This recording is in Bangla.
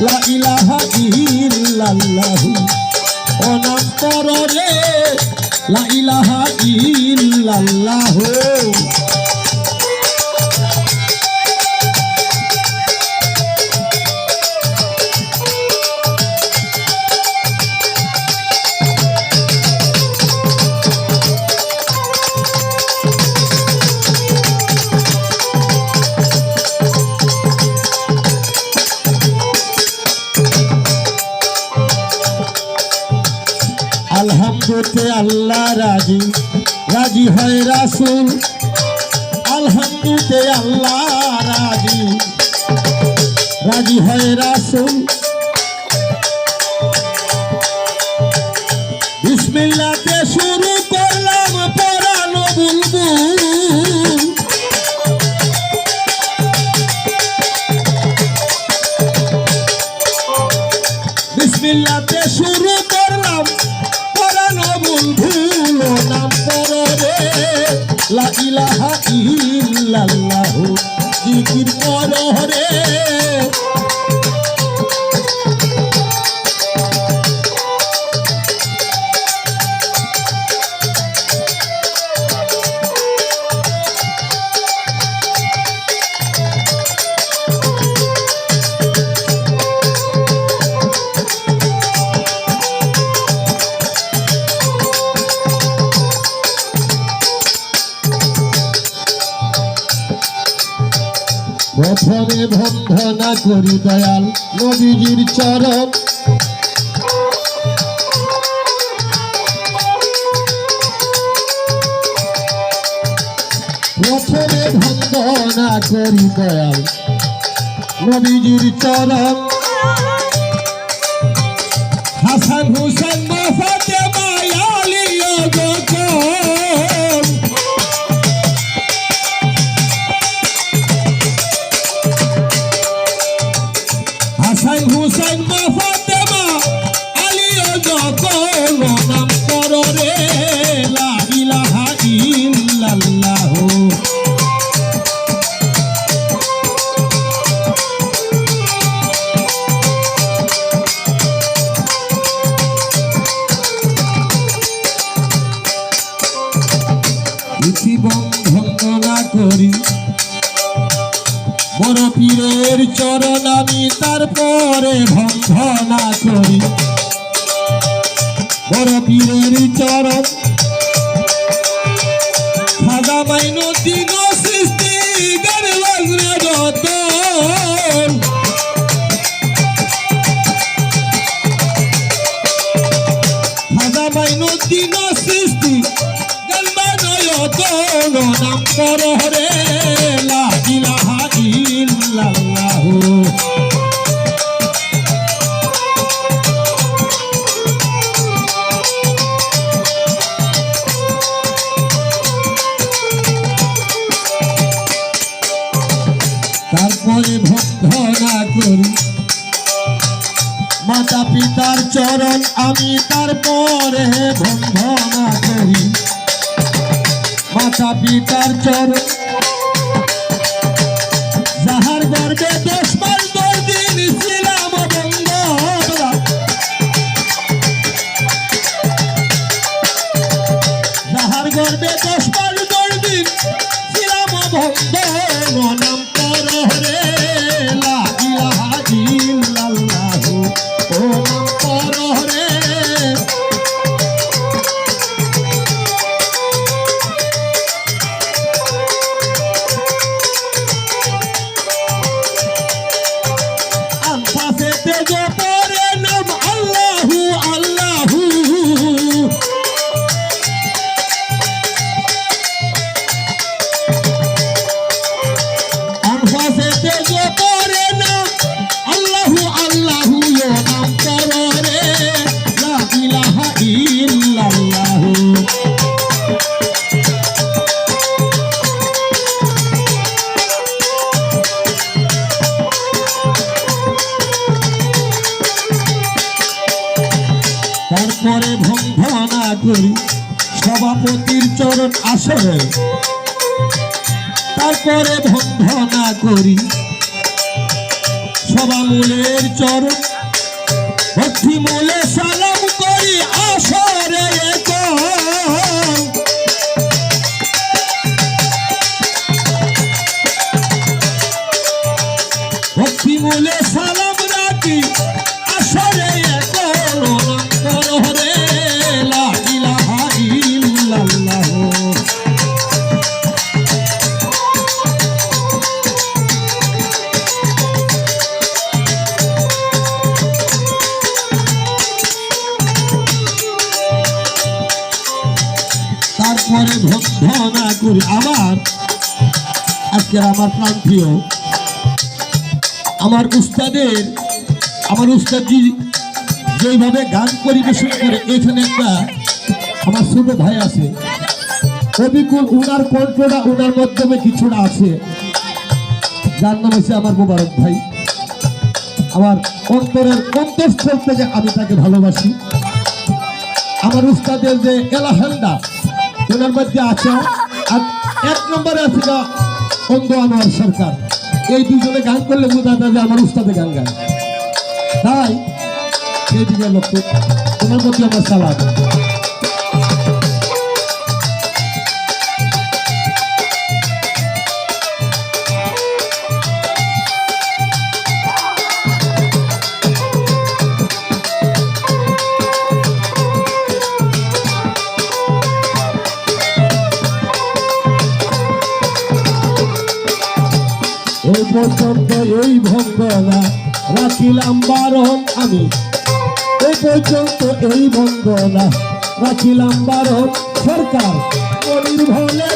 লা ইলাহা ইল্লাল্লাহু ও নাম করো রে লা ইলাহা ইল্লাল্লাহু আলহামদুতে আল্লাহ রাজি রাজি হয় রাসূল আলহামদুতে আল্লাহ রাজি রাজি হয় রাসূল বিসমিল্লাহতে শুরু করলাম পরানো বুলবুল বিসমিল্লাহতে শুরু করলাম নাম করো রে লা ইলাহা ইল্লাল্লাহু জিকির করো রে প্রথমে বন্দনা করি দয়াল নবীজির চরণ প্রথমে বন্দনা করি দয়াল নবীজির চরণ হাসান হুসেন মা ফাতেমা আলী ও যখন হাসান হুসেন মা ফাতেমা আলী ও যখন নাম করো রে লা ইলাহা ইল্লাল্লাহু বন্দনা করি বড় পীরের চরণ আমি তারপরে বন্দনা করি বড় পীরের চরণ খাজা মাইনুদ্দিন সৃষ্টি রতন খাজা মাইনুদ্দিন সৃষ্টি নাম করো রে লা ইলাহা ইল্লাল্লাহু তারপরে বন্দনা করি মাতা পিতার চরণ আমি তারপরে বন্দনা করি মাতা পিতার চরণ যাহার গর্বে 10 মাস 10 দিন ছিলাম বন্ধ যাহার গর্বে 10 মাস 10 দিন ছিলাম বন্ধ নাম করো রে লা ইলাহা ইল্লাল্লাহু ও নাম করো রে তারপরে বন্দনা করি সভাপতির চরণ আসরে তারপরে বন্দনা করি সভা মূলের চরণ ভক্তি মূলে সালাম করি আসরে ভক্তি মূলে সালাম রাখি আসরে হরে লা ইলাহা ইল্লাল্লাহ। তারপরে ভক্তনা করি আমার আজকে আমার প্রাণ প্রিয় আমার উস্তাদজি যেভাবে গান পরিবেশন করে, এখানে একটা আমার ছোট ভাই আছে অবিকুল, উনার কণ্ঠটা উনার মাধ্যমে কিছুটা আছে, যার নাম হচ্ছে আমার মোবারক ভাই। আমার অন্তরের অন্তঃস্থল থেকে আমি তাকে ভালোবাসি। আমার উস্তাদের যে এলাহান্ডা ওনার মধ্যে আছে, আর 1 নম্বরে আছে অন্ধ আনোয়ার সরকার। এই দুজনে গান করলে বোঝা যায় যে আমার উস্তাদে গান গায়। তাই এই দিকে লক্ষ্য, তোমার প্রতি আমার সালাম। এই পর্যন্ত এই ভঙ্গনা রাখিলাম বারণ আমি, এই পর্যন্ত এই ভঙ্গনা রাখিলাম বারণ সরকার মনির ভোলে